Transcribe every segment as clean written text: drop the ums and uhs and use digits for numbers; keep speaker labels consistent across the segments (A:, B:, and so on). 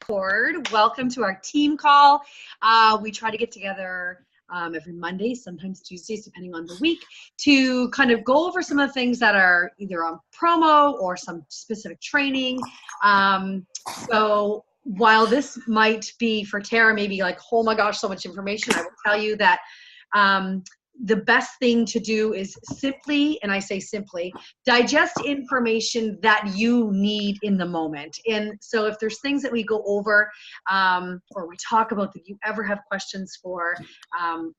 A: Cord. Welcome to our team call. We try to get together every Monday, sometimes Tuesdays, depending on the week, to kind of go over some of the things that are either on promo or some specific training. So while this might be for Tara, maybe like, oh my gosh, so much information, I will tell you that the best thing to do is simply, and I say simply, digest information that you need in the moment. And so if there's things that we go over or we talk about that you ever have questions for,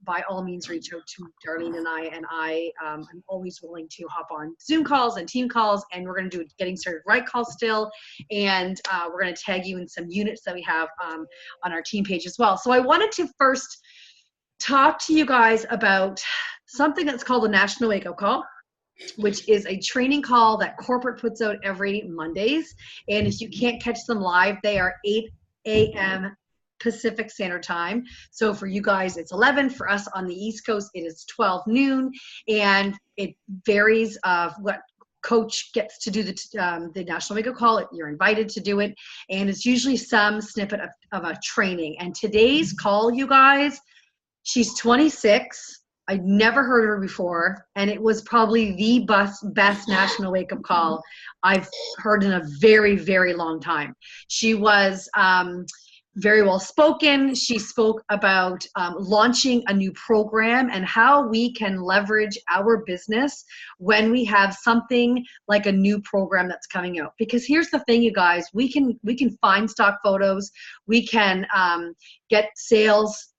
A: by all means reach out to Darlene and I am always willing to hop on Zoom calls and team calls, and we're going to do a Getting Started Right call still, and we're going to tag you in some units that we have on our team page as well. So I wanted to first talk to you guys about something that's called a National Wake Up Call, which is a training call that corporate puts out every Mondays. And if you can't catch them live, they are 8 a.m. Pacific Standard Time. So for you guys, it's 11. For us on the East Coast, it is 12 noon. And it varies of what coach gets to do the National Wake Up Call. You're invited to do it. And it's usually some snippet of a training. And today's call, you guys, she's 26. I'd never heard of her before, and it was probably the best National Wake Up Call I've heard in a very, very long time. She was very well spoken. She spoke about launching a new program and how we can leverage our business when we have something like a new program that's coming out. Because here's the thing, you guys, we can find stock photos, we can get sales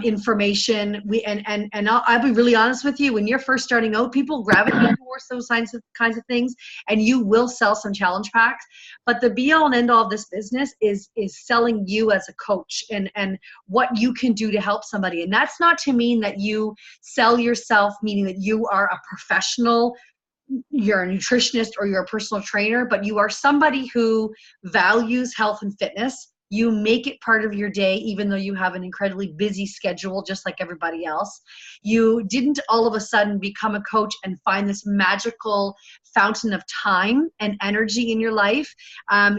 A: information. I'll be really honest with you. When you're first starting out, people gravitate towards those kinds of things, and you will sell some challenge packs. But the be all and end all of this business is selling you as a coach and what you can do to help somebody. And that's not to mean that you sell yourself, meaning that you are a professional, you're a nutritionist or you're a personal trainer, but you are somebody who values health and fitness. You make it part of your day, even though you have an incredibly busy schedule, just like everybody else. You didn't all of a sudden become a coach and find this magical fountain of time and energy in your life.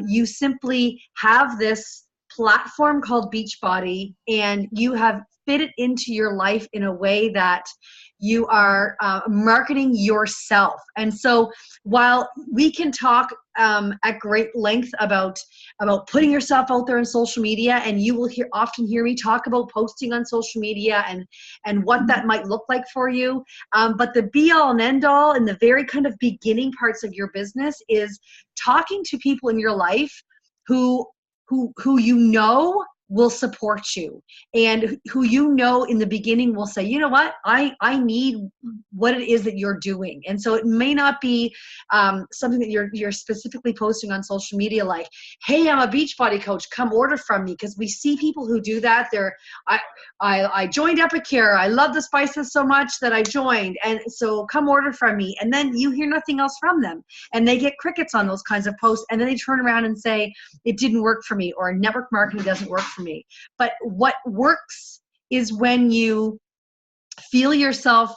A: You simply have this platform called Beachbody, and you have fit it into your life in a way that you are marketing yourself. And so while we can talk at great length about putting yourself out there on social media, and you will often hear me talk about posting on social media and what that might look like for you. But the be all and end all in the very kind of beginning parts of your business is talking to people in your life who you know will support you, and who you know in the beginning will say, you know what, I need what it is that you're doing. And so it may not be something that you're specifically posting on social media like, hey, I'm a Beachbody coach, come order from me, because we see people who do that. I joined Epicure, I love the spices so much that I joined, and so come order from me. And then you hear nothing else from them, and they get crickets on those kinds of posts, and then they turn around and say, it didn't work for me, or network marketing doesn't work for me. But what works is when you feel yourself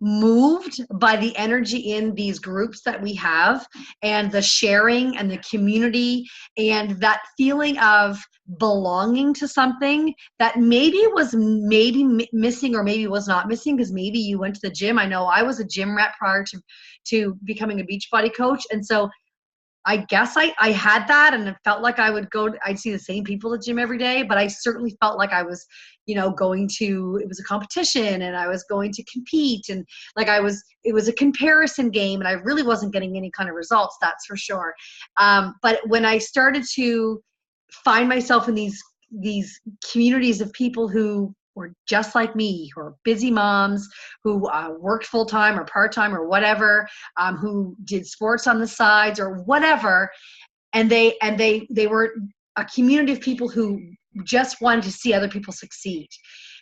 A: moved by the energy in these groups that we have, and the sharing and the community, and that feeling of belonging to something that maybe was missing, or maybe was not missing because maybe you went to the gym. I know I was a gym rat prior to becoming a Beachbody coach, and so I guess I had that, and it felt like I'd see the same people at the gym every day, but I certainly felt like I was, it was a competition, and I was going to compete, and it was a comparison game, and I really wasn't getting any kind of results, that's for sure. But when I started to find myself in these communities of people who were just like me, who are busy moms, who worked full-time or part-time or whatever, who did sports on the sides or whatever, and they were a community of people who just wanted to see other people succeed.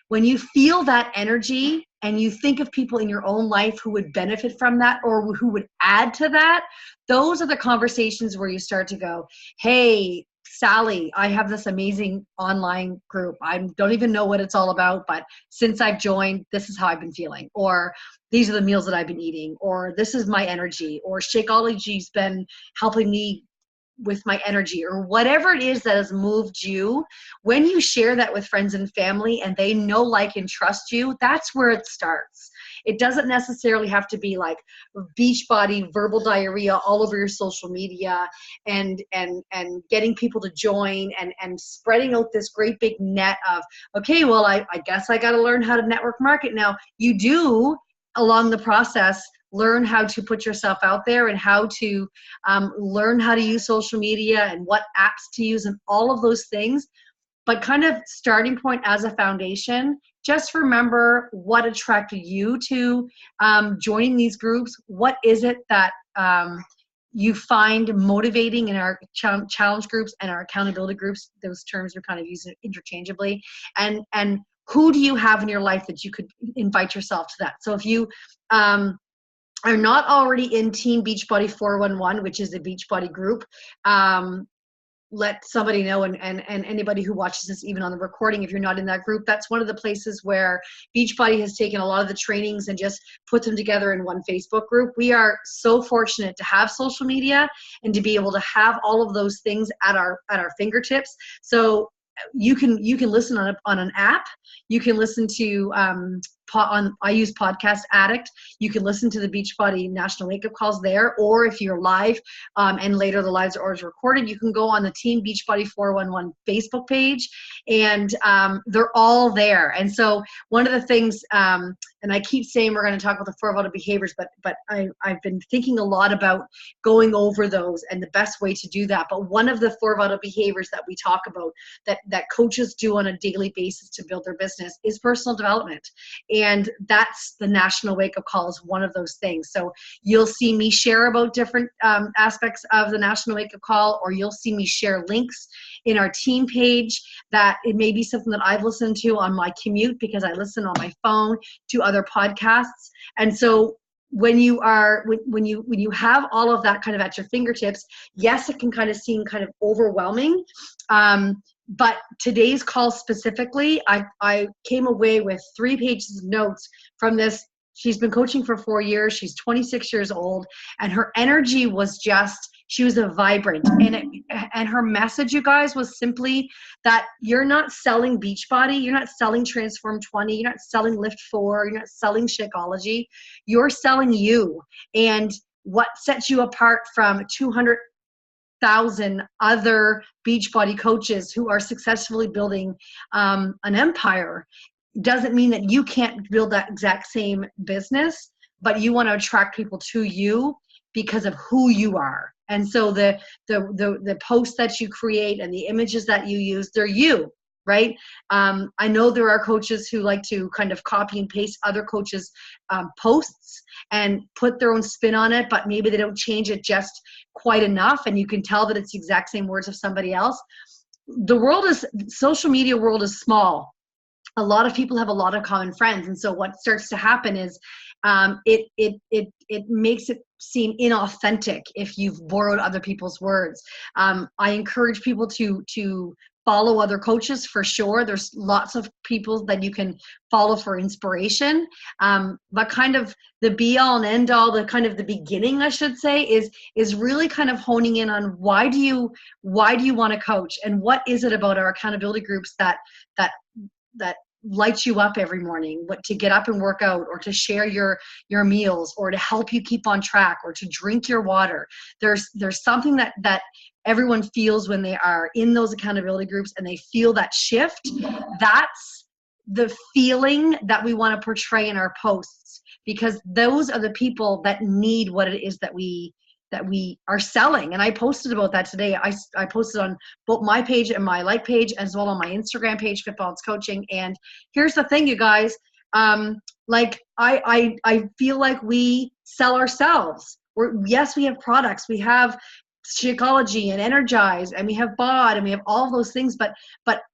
A: When you feel that energy and you think of people in your own life who would benefit from that or who would add to that, those are the conversations where you start to go, hey, Sally, I have this amazing online group. I don't even know what it's all about, but since I've joined, this is how I've been feeling. Or these are the meals that I've been eating. Or this is my energy. Or Shakeology's been helping me with my energy, or whatever it is that has moved you. When you share that with friends and family and they know, like, and trust you, that's where it starts. It doesn't necessarily have to be like Beachbody verbal diarrhea all over your social media and getting people to join and spreading out this great big net of, okay, well, I guess I got to learn how to network market now. You do, along the process, learn how to put yourself out there and how to learn how to use social media and what apps to use and all of those things. But kind of starting point as a foundation, just remember what attracted you to joining these groups. What is it that you find motivating in our challenge groups and our accountability groups? Those terms are kind of used interchangeably. And who do you have in your life that you could invite yourself to that? So if you are not already in Team Beachbody 411, which is the Beachbody group, let somebody know, and anybody who watches this, even on the recording, if you're not in that group, that's one of the places where Beachbody has taken a lot of the trainings and just put them together in one Facebook group. We are so fortunate to have social media and to be able to have all of those things at our fingertips. So you can listen on an app. You can listen to I use Podcast Addict. You can listen to the Beachbody National Wake Up Calls there, or if you're live and later the lives are always recorded, you can go on the Team Beachbody 411 Facebook page, and they're all there. And so one of the things, and I keep saying we're going to talk about the 4 vital behaviors, but I've been thinking a lot about going over those and the best way to do that. But one of the 4 vital behaviors that we talk about that coaches do on a daily basis to build their business is personal development. And that's the National Wake Up Call is one of those things. So you'll see me share about different aspects of the National Wake Up Call, or you'll see me share links in our team page that it may be something that I've listened to on my commute, because I listen on my phone to other podcasts. And so when you have all of that kind of at your fingertips, yes, it can kind of seem kind of overwhelming. But today's call specifically, I came away with 3 pages of notes from this. She's been coaching for 4 years. She's 26 years old, and her energy was just, she was a vibrant. And her message, you guys, was simply that you're not selling Beachbody, you're not selling Transform 20, you're not selling Lift 4, you're not selling Shakeology, you're selling you. And what sets you apart from 200,000 other Beachbody coaches who are successfully building an empire doesn't mean that you can't build that exact same business, but you want to attract people to you because of who you are. And so the posts that you create and the images that you use, they're you, right? I know there are coaches who like to kind of copy and paste other coaches' posts and put their own spin on it, but maybe they don't change it just quite enough, and you can tell that it's the exact same words of somebody else. Social media world is small. A lot of people have a lot of common friends, and so what starts to happen is it makes it seem inauthentic if you've borrowed other people's words. I encourage people to follow other coaches for sure. There's lots of people that you can follow for inspiration. But kind of the be all and end all, the kind of the beginning, I should say, is really kind of honing in on why do you want to coach, and what is it about our accountability groups that lights you up every morning, what to get up and work out, or to share your meals, or to help you keep on track, or to drink your water. There's something that everyone feels when they are in those accountability groups and they feel that shift. That's the feeling that we want to portray in our posts, because those are the people that need what it is that we are selling. And I posted about that today. I posted on both my page and my like page, as well on my Instagram page, Fit Balance Coaching. And here's the thing, you guys, like I feel like we sell ourselves. Yes, we have products, we have Shakeology and Energize, and we have BOD, and we have all those things, but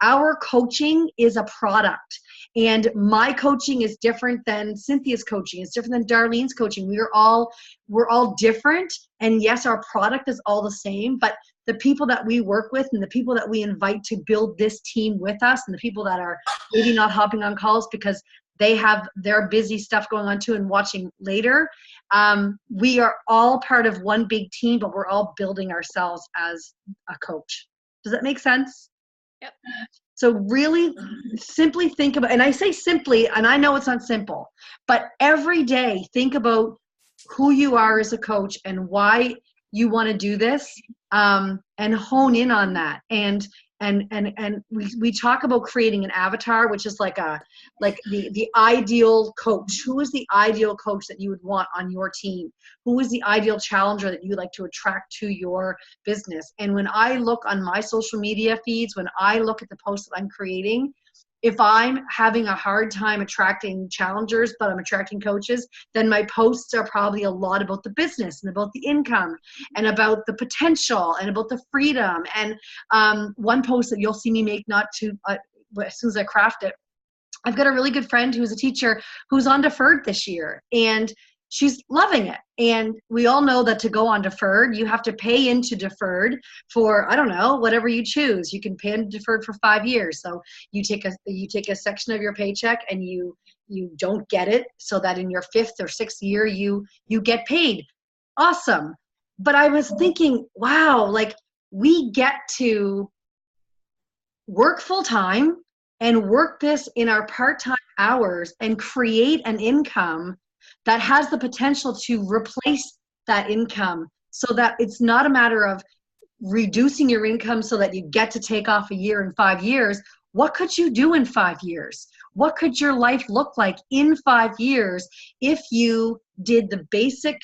A: our coaching is a product. And my coaching is different than Cynthia's coaching. It's different than Darlene's coaching. We're all different. And yes, our product is all the same, but the people that we work with and the people that we invite to build this team with us, and the people that are maybe not hopping on calls because they have their busy stuff going on too and watching later. We are all part of one big team, but we're all building ourselves as a coach. Does that make sense?
B: Yep.
A: So really simply think about, and I say simply, and I know it's not simple, but every day think about who you are as a coach and why you want to do this, and hone in on that. And we talk about creating an avatar, which is like the ideal coach. Who is the ideal coach that you would want on your team? Who is the ideal challenger that you would like to attract to your business? And when I look on my social media feeds, when I look at the posts that I'm creating, if I'm having a hard time attracting challengers, but I'm attracting coaches, then my posts are probably a lot about the business and about the income and about the potential and about the freedom. And one post that you'll see me make as soon as I craft it, I've got a really good friend who's a teacher who's on deferred this year, and she's loving it. And we all know that to go on deferred, you have to pay into deferred for, I don't know, whatever you choose. You can pay into deferred for 5 years. So you take a section of your paycheck and you don't get it, so that in your 5th or 6th year you get paid. Awesome. But I was thinking, wow, like we get to work full time and work this in our part-time hours and create an income that has the potential to replace that income, so that it's not a matter of reducing your income so that you get to take off a year in 5 years. What could you do in 5 years? What could your life look like in 5 years if you did the basic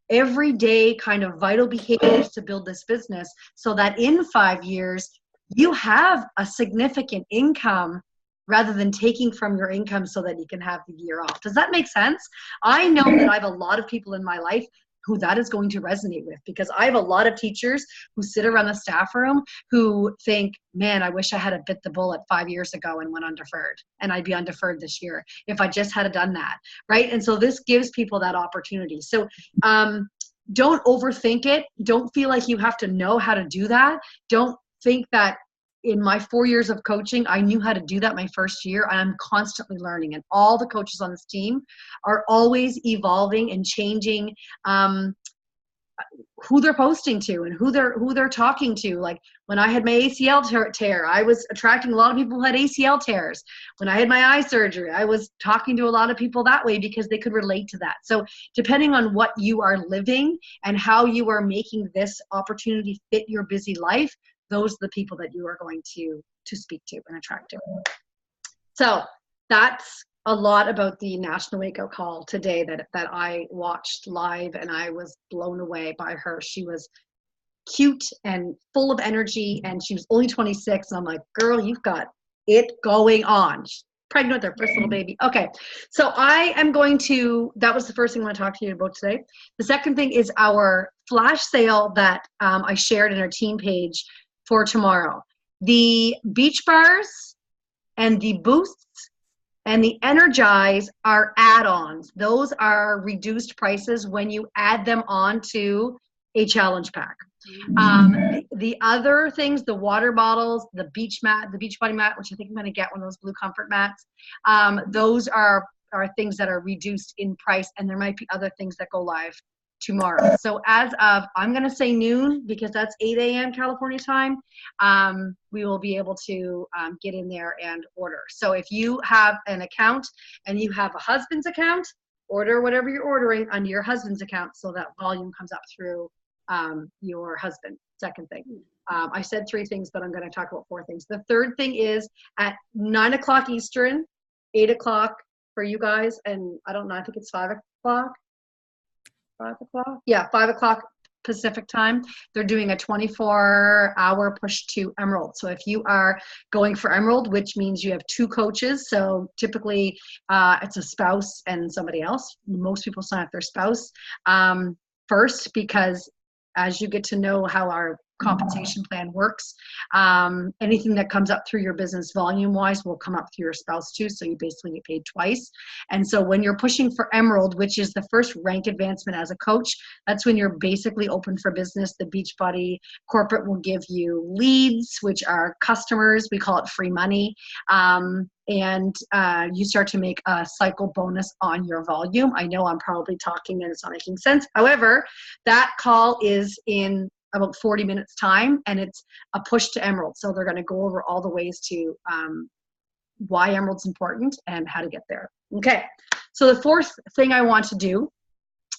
A: everyday kind of vital behaviors to build this business, so that in 5 years you have a significant income rather than taking from your income so that you can have the year off? Does that make sense? I know that I have a lot of people in my life who that is going to resonate with, because I have a lot of teachers who sit around the staff room who think, man, I wish I had bit the bullet 5 years ago and went on deferred, and I'd be on deferred this year if I just had done that, right? And so this gives people that opportunity. So don't overthink it. Don't feel like you have to know how to do that. Don't think that in my 4 years of coaching, I knew how to do that my first year. And I'm constantly learning. And all the coaches on this team are always evolving and changing who they're posting to and who they're talking to. Like when I had my ACL tear, I was attracting a lot of people who had ACL tears. When I had my eye surgery, I was talking to a lot of people that way because they could relate to that. So depending on what you are living and how you are making this opportunity fit your busy life, those are the people that you are going to speak to and attract to. So that's a lot about the National Wake Up Call today that I watched live, and I was blown away by her. She was cute and full of energy, and she was only 26. And I'm like, girl, you've got it going on. She's pregnant with her first little baby. Okay, so I am going to, that was the first thing I want to talk to you about today. The second thing is our flash sale that I shared in our team page for tomorrow. The beach bars and the boosts and the Energize are add-ons. Those are reduced prices when you add them on to a challenge pack. The other things, the water bottles, the beach mat, the beach body mat, which I think I'm going to get one of those blue comfort mats. Those are things that are reduced in price, and there might be other things that go live tomorrow. So as of, I'm going to say noon because that's 8 a.m. California time, we will be able to get in there and order. So if you have an account and you have a husband's account, order whatever you're ordering under your husband's account so that volume comes up through your husband. Second thing. I said 3 things, but I'm going to talk about 4 things. The third thing is at 9 o'clock Eastern, 8 o'clock for you guys, and I don't know, I think it's 5 o'clock. 5 o'clock? Yeah, 5 o'clock Pacific time. They're doing a 24-hour push to Emerald. So if you are going for Emerald, which means you have 2 coaches, so typically it's a spouse and somebody else. Most people sign up their spouse first, because as you get to know how our compensation plan works. Anything that comes up through your business volume wise will come up through your spouse too. So you basically get paid twice. And so when you're pushing for Emerald, which is the first rank advancement as a coach, that's when you're basically open for business. The Beachbody corporate will give you leads, which are customers. We call it free money. And you start to make a cycle bonus on your volume. I know I'm probably talking and it's not making sense. However, that call is in about 40 minutes time, and it's a push to Emerald. So they're going to go over all the ways to why Emerald's important and how to get there. Okay, so the fourth thing I want to do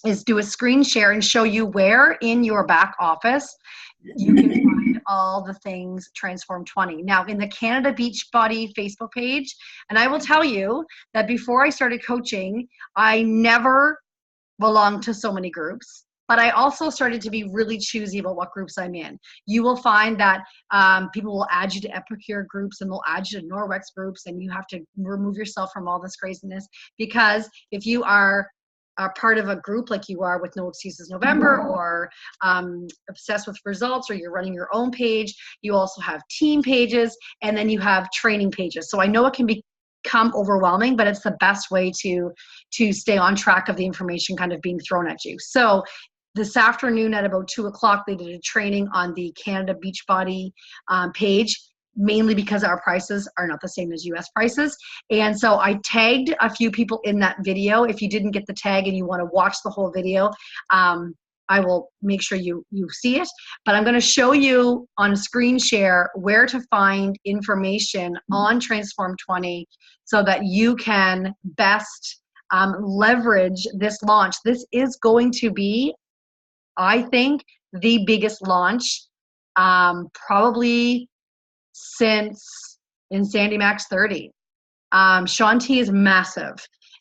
A: is do a screen share and show you where in your back office you can find all the things Transform 20. Now, in the Canada Beachbody Facebook page, and I will tell you that before I started coaching, I never belonged to so many groups, but I also started to be really choosy about what groups I'm in. You will find that people will add you to Epicure groups, and they'll add you to Norwex groups, and you have to remove yourself from all this craziness, because if you are part of a group like you are with No Excuses November, or Obsessed with Results, or you're running your own page, you also have team pages, and then you have training pages. So I know it can become overwhelming, but it's the best way to stay on track of the information kind of being thrown at you. So this afternoon at about 2 o'clock, they did a training on the Canada Beachbody page, mainly because our prices are not the same as US prices. And so I tagged a few people in that video. If you didn't get the tag and you want to watch the whole video, I will make sure you see it. But I'm going to show you on a screen share where to find information on Transform 20 so that you can best leverage this launch. This is going to be, I think, the biggest launch probably since Insanity Max 30. Shaun T is massive,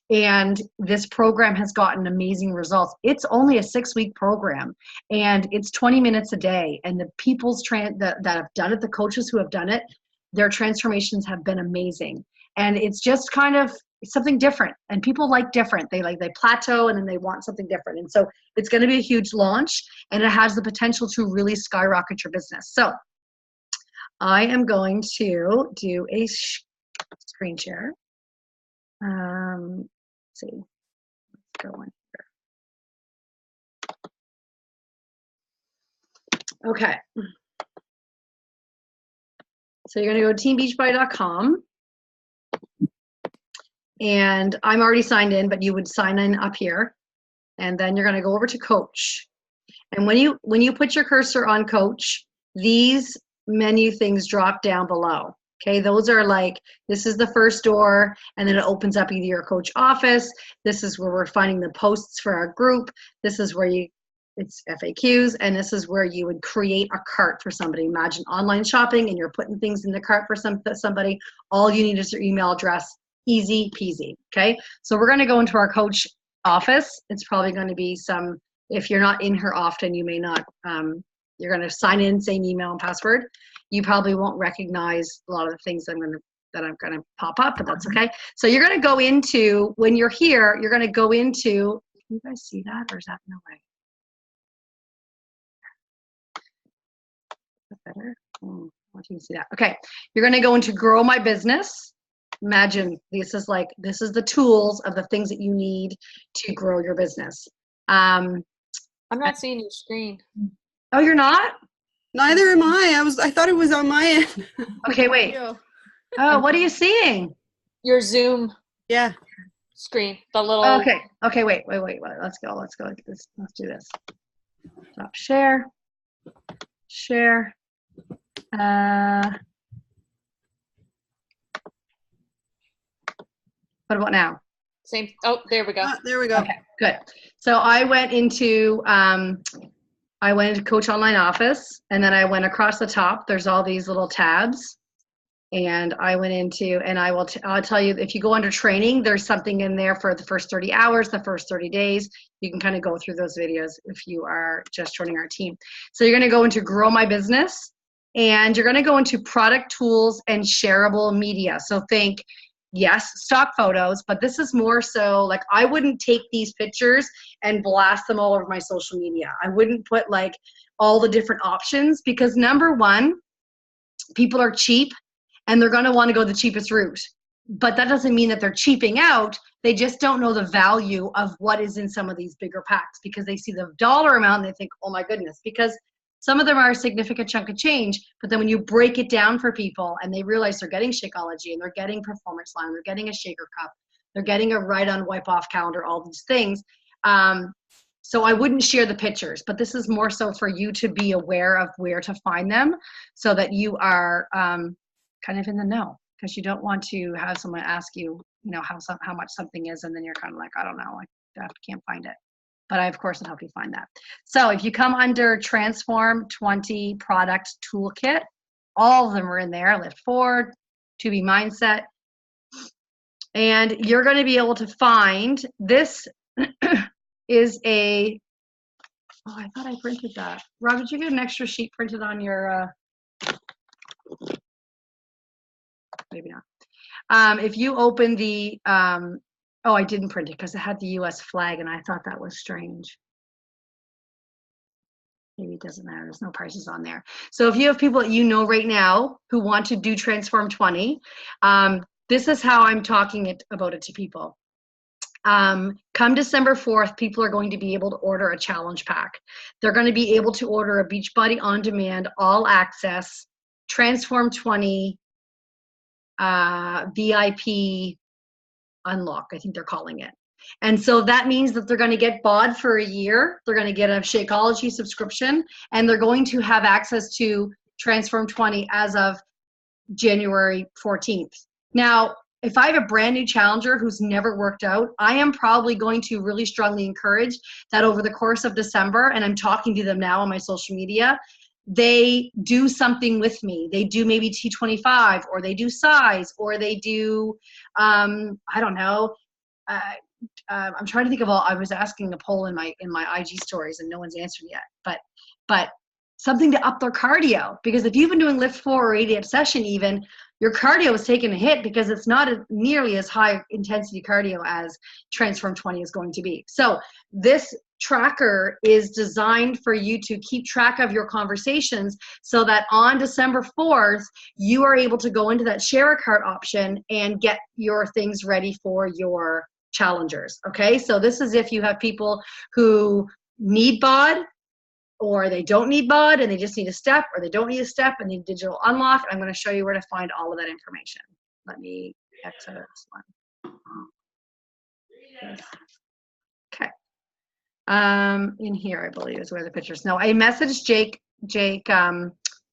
A: and this program has gotten amazing results. It's only a 6-week program, and it's 20 minutes a day, and the people's that have done it, the coaches who have done it, their transformations have been amazing. And it's just kind of something different, and people like different. They plateau and then they want something different. And so it's going to be a huge launch, and it has the potential to really skyrocket your business. So I am going to do a screen share. Let's see, let's go in here. Okay. So you're going to go to teambeachbody.com. And I'm already signed in, but you would sign in up here. And then you're going to go over to Coach. And when you put your cursor on Coach, these menu things drop down below. Okay, those are like, this is the first door, and then it opens up either your coach office. This is where we're finding the posts for our group. This is where it's FAQs, and this is where you would create a cart for somebody. Imagine online shopping, and you're putting things in the cart for somebody. All you need is their email address. Easy peasy. Okay, so we're going to go into our coach office. It's probably going to be if you're not in here often, you may not. You're going to sign in, same email and password. You probably won't recognize a lot of the things that I'm going to pop up, but that's okay. So you're going to go into, when you're here, you're going to go into, can you guys see that, or is that no way? Is that better? I want you to see that. Okay, you're going to go into Grow My Business. Imagine this is the tools of the things that you need to grow your business.
B: I'm not seeing your screen.
A: Oh, you're not?
C: Neither am I. I thought it was on my end.
A: Okay, wait. Oh, what are you seeing?
B: Your Zoom.
C: Yeah.
B: Screen. The little.
A: Okay. Wait. Let's go. Let's do this. Stop share. Share. What about now?
B: Same. Oh, there we go.
C: There we go.
A: Okay, good. So I went into Coach Online Office, and then I went across the top. There's all these little tabs, and I went into, and I'll tell you, if you go under training, there's something in there for the first 30 hours, the first 30 days. You can kind of go through those videos if you are just joining our team. So you're going to go into Grow My Business, and you're going to go into Product Tools and Shareable Media. So think yes, stock photos, but this is more so like I wouldn't take these pictures and blast them all over my social media. I wouldn't put like all the different options because number one, people are cheap and they're going to want to go the cheapest route. But that doesn't mean that they're cheaping out. They just don't know the value of what is in some of these bigger packs because they see the dollar amount and they think, oh my goodness, because some of them are a significant chunk of change. But then when you break it down for people and they realize they're getting Shakeology and they're getting Performance Line, they're getting a shaker cup, they're getting a right on wipe off calendar, all these things. So I wouldn't share the pictures, but this is more so for you to be aware of where to find them so that you are kind of in the know, because you don't want to have someone ask you, you know, how much something is, and then you're kind of like, I don't know, I can't find it. But I, of course, will help you find that. So if you come under Transform 20 Product Toolkit, all of them are in there, Lift Forward, 2B Mindset. And you're going to be able to find this is a, oh, I thought I printed that. Rob, did you get an extra sheet printed on your, maybe not. If you open the, oh, I didn't print it because it had the US flag and I thought that was strange. Maybe it doesn't matter, there's no prices on there. So if you have people that you know right now who want to do Transform 20, this is how I'm talking about it to people. Come December 4th, people are going to be able to order a challenge pack. They're going to be able to order a Beachbody On Demand, all access, Transform 20 VIP unlock, I think they're calling it. And so that means that they're going to get BOD for a year. They're going to get a Shakeology subscription, and they're going to have access to Transform 20 as of January 14th. Now, if I have a brand new challenger who's never worked out, I am probably going to really strongly encourage that over the course of December, and I'm talking to them now on my social media, they do something with me. They do maybe T25, or they do size, or they do, I don't know. I'm trying to think of all. I was asking a poll in my IG stories, and no one's answered yet. But something to up their cardio, because if you've been doing Lift 4 or 80 Obsession, even your cardio is taking a hit because it's not nearly as high intensity cardio as Transform 20 is going to be. So this tracker is designed for you to keep track of your conversations so that on December 4th, you are able to go into that share a cart option and get your things ready for your challengers. Okay, so this is if you have people who need BOD, or they don't need BOD and they just need a step, or they don't need a step and need digital unlock. I'm going to show you where to find all of that information. Let me exit this one. Okay. In here, I believe is where the pictures. No, I messaged Jake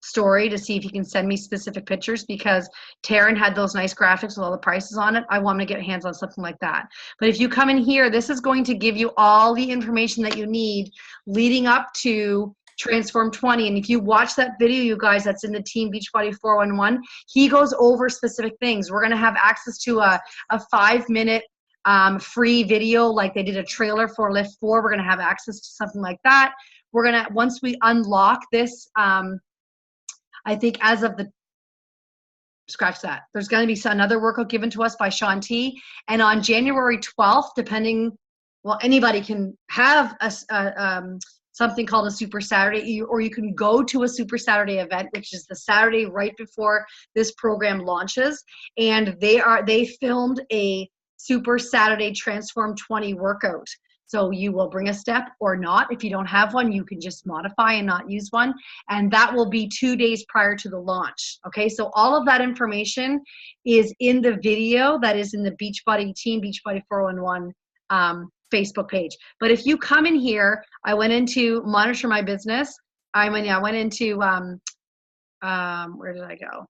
A: Story to see if he can send me specific pictures, because Taryn had those nice graphics with all the prices on it. I want to get hands on something like that. But if you come in here, this is going to give you all the information that you need leading up to Transform 20. And if you watch that video, you guys, that's in the Team Beachbody 411, he goes over specific things. We're going to have access to a 5-minute free video, like they did a trailer for Lift 4. We're going to have access to something like that. We're going to, once we unlock this, I think as of the, scratch that, there's going to be another workout given to us by Shaun T. And on January 12th, depending, well, anybody can have a, something called a Super Saturday, or you can go to a Super Saturday event, which is the Saturday right before this program launches. And they filmed a Super Saturday Transform 20 workout. So you will bring a step or not. If you don't have one, you can just modify and not use one. And that will be 2 days prior to the launch. Okay, so all of that information is in the video that is in the Beachbody Team Beachbody 411 Facebook page. But if you come in here, I went into Monitor My Business. I went into, where did I go?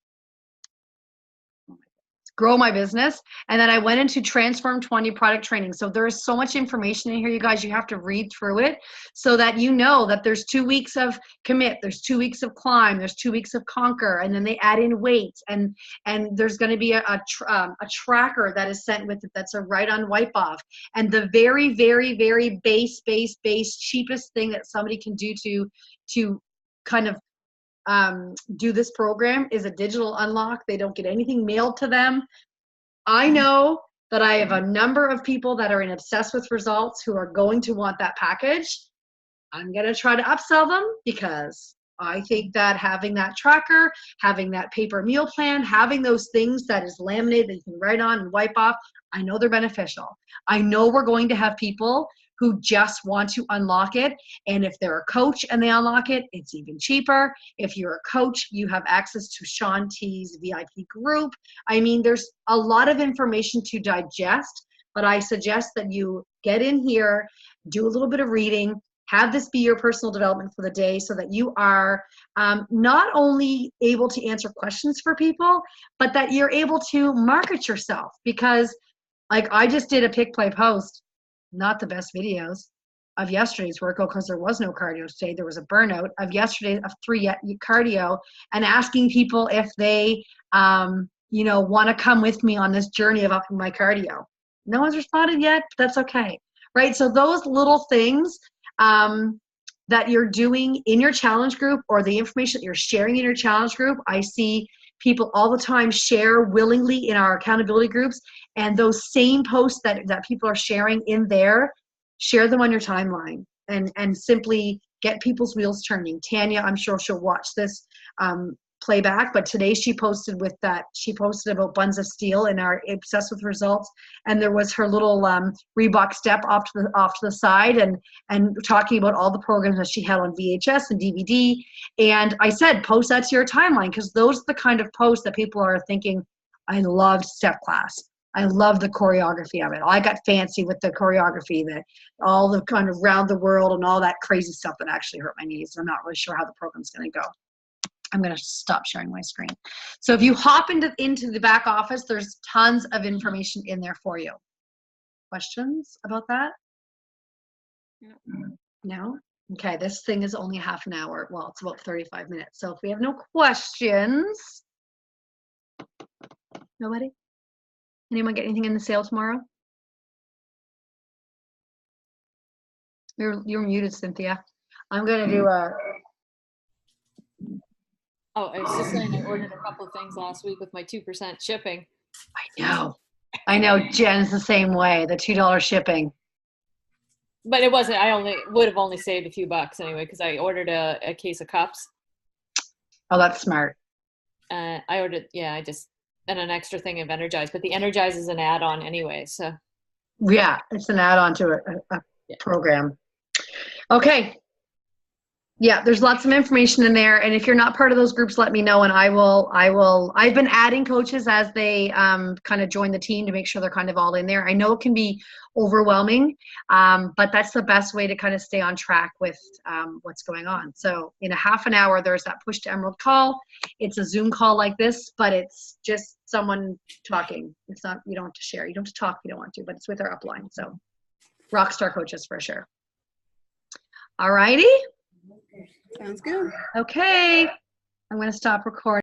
A: Grow My Business. And then I went into Transform 20 product training. So there is so much information in here, you guys, you have to read through it so that you know that there's 2 weeks of commit, there's 2 weeks of climb, there's 2 weeks of conquer, and then they add in weights, and there's going to be a tracker that is sent with it that's a right on wipe off. And the very, very, very base cheapest thing that somebody can do to kind of do this program is a digital unlock. They don't get anything mailed to them. I know that I have a number of people that are in Obsessed with Results who are going to want that package. I'm going to try to upsell them because I think that having that tracker, having that paper meal plan, having those things that is laminated that you can write on and wipe off, I know they're beneficial. I know we're going to have people who just want to unlock it. And if they're a coach and they unlock it, it's even cheaper. If you're a coach, you have access to Shaun T's VIP group. I mean, there's a lot of information to digest, but I suggest that you get in here, do a little bit of reading, have this be your personal development for the day so that you are not only able to answer questions for people, but that you're able to market yourself. Because like I just did a pick play post, not the best videos of yesterday's workout because there was no cardio today. There was a burnout of yesterday of 3 cardio and asking people if they, want to come with me on this journey of upping my cardio. No one's responded yet, but that's okay, right? So those little things that you're doing in your challenge group or the information that you're sharing in your challenge group, I see people all the time share willingly in our accountability groups, and those same posts that people are sharing in there, share them on your timeline and simply get people's wheels turning. Tanya, I'm sure she'll watch this playback, but today she posted about Buns of Steel in our Obsessed with Results, and there was her little Reebok step off to the side and talking about all the programs that she had on VHS and DVD. And I said, post that to your timeline, because those are the kind of posts that people are thinking, I loved step class. I love the choreography of it. I got fancy with the choreography, that all the kind of round the world and all that crazy stuff that actually hurt my knees. I'm not really sure how the program's going to go. I'm going to stop sharing my screen. So if you hop into the back office, there's tons of information in there for you. Questions about that? No? Okay, this thing is only half an hour. Well, it's about 35 minutes. So if we have no questions, nobody? Anyone get anything in the sale tomorrow? You're muted, Cynthia. I'm going to do a...
B: Oh, I was just saying I ordered a couple of things last week with my 2% shipping.
A: I know. Jen's the same way, the $2 shipping.
B: But it wasn't, I would have only saved a few bucks anyway, because I ordered a case of cups.
A: Oh, that's smart.
B: I ordered, and an extra thing of Energize, but the Energize is an add-on anyway, so.
A: Yeah, it's an add-on to a program. Okay. Yeah, there's lots of information in there, and if you're not part of those groups, let me know, and I've been adding coaches as they kind of join the team to make sure they're kind of all in there. I know it can be overwhelming, but that's the best way to kind of stay on track with what's going on. So in a half an hour, there's that Push to Emerald call. It's a Zoom call like this, but it's just someone talking. It's not, you don't have to share. You don't have to talk if you don't want to, but it's with our upline. So rockstar coaches for sure. All righty.
C: Sounds good.
A: Okay, I'm going to stop recording.